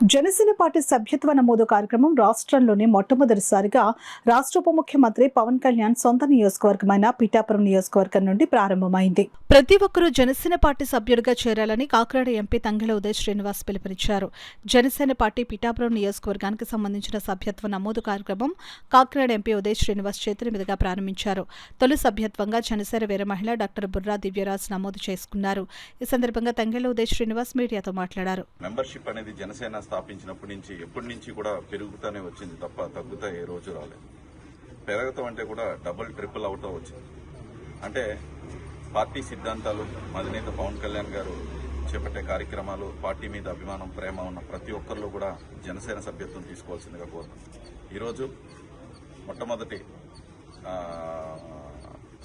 Janasena party సభ్యత్వ నమోదు కార్యక్రమం రాష్ట్రంలోనే మొట్టమొదటిసారిగా రాష్ట్ర ఉప ముఖ్యమంత్రి పవన్ కళ్యాణ్ సొంత నియోజకవర్గమైన పిఠాపురం నియోజకవర్గం నుండి ప్రారంభమైంది. ప్రతి ఒక్కరూ జనసేన పార్టీ సభ్యుడిగా చేరాలని కాకినాడ ఎంపీ తంగెళ్ల ఉదయ్ శ్రీనివాస్ పిలుపునిచ్చారు. జనసేన పార్టీ పిఠాపురం నియోజకవర్గానికి సంబంధించిన సభ్యత్వ నమోదు కార్యక్రమం కాకినాడ ఎంపీ ఉదయ్ శ్రీనివాస్ చేతుల మీదుగా ప్రారంభించారు. తొలి సభ్యత్వంగా జనసేన వీర మహిళ డాక్టర్ బుర్రా దివ్యరాజ్ నమోదు చేసుకున్నారు. ఈ సందర్భంగా తంగెళ్ల ఉదయ్ శ్రీనివాస్ మీడియాతో మాట్లాడారు. మెంబర్షిప్ అనేది జనసేన స్థాపించినప్పటి నుంచి ఎప్పటి నుంచి కూడా పెరుగుతూనే వచ్చింది తప్ప తగ్గుతా ఏ రోజు రాలేదు. పెరగటం అంటే కూడా డబుల్ ట్రిపుల్ అవుతూ వచ్చింది. అంటే పార్టీ సిద్ధాంతాలు, అధినేత పవన్ కళ్యాణ్ గారు చేపట్టే కార్యక్రమాలు, పార్టీ మీద అభిమానం, ప్రేమ ఉన్న ప్రతి ఒక్కరిలో కూడా జనసేన సభ్యత్వం తీసుకోవాల్సిందిగా కోరుతున్నాం. ఈరోజు మొట్టమొదటి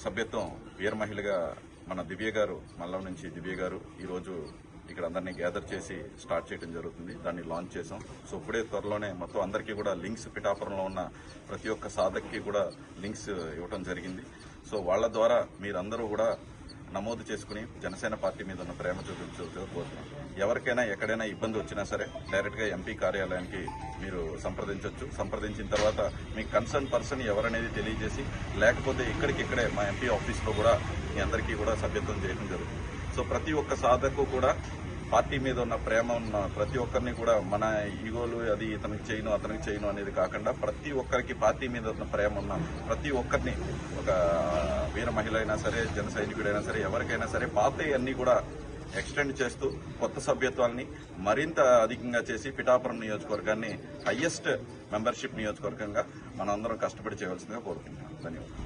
సభ్యత్వం వీర మహిళగా మన దివ్య గారు, మల్లం నుంచి దివ్య గారు ఈరోజు ఇక్కడ అందరినీ గ్యాదర్ చేసి స్టార్ట్ చేయడం జరుగుతుంది. దాన్ని లాంచ్ చేసాం. సో ఇప్పుడే త్వరలోనే మొత్తం అందరికీ కూడా లింక్స్, పిఠాపురంలో ఉన్న ప్రతి ఒక్క సాధక్కి కూడా లింక్స్ ఇవ్వడం జరిగింది. సో వాళ్ళ ద్వారా మీరందరూ కూడా నమోదు చేసుకుని జనసేన పార్టీ మీద ఉన్న ప్రేమ చూపించుకోరుతున్నాం. ఎవరికైనా ఎక్కడైనా ఇబ్బంది వచ్చినా సరే డైరెక్ట్గా ఎంపీ కార్యాలయానికి మీరు సంప్రదించవచ్చు. సంప్రదించిన తర్వాత మీ కన్సర్న్ పర్సన్ ఎవరనేది తెలియజేసి, లేకపోతే ఇక్కడికిక్కడే మా ఎంపీ ఆఫీస్లో కూడా మీ అందరికీ కూడా సభ్యత్వం చేయడం జరుగుతుంది. సో ప్రతి ఒక్క సాధకు కూడా పార్టీ మీద ఉన్న ప్రేమ ఉన్న ప్రతి ఒక్కరిని కూడా మన ఈగోలు అది ఇతనికి చేయను అతనికి చేయను అనేది కాకుండా ప్రతి ఒక్కరికి పార్టీ మీద ఉన్న ప్రేమ ఉన్న ప్రతి ఒక్కరిని, ఒక వీర మహిళ అయినా సరే, జన సైనికుడైనా సరే, ఎవరికైనా సరే పాత అన్ని కూడా ఎక్స్టెండ్ చేస్తూ కొత్త సభ్యత్వాన్ని మరింత అధికంగా చేసి పిఠాపురం నియోజకవర్గాన్ని హయ్యెస్ట్ మెంబర్షిప్ నియోజకవర్గంగా మనందరం కష్టపడి చేయవలసిందిగా కోరుకుంటున్నాం. ధన్యవాదాలు.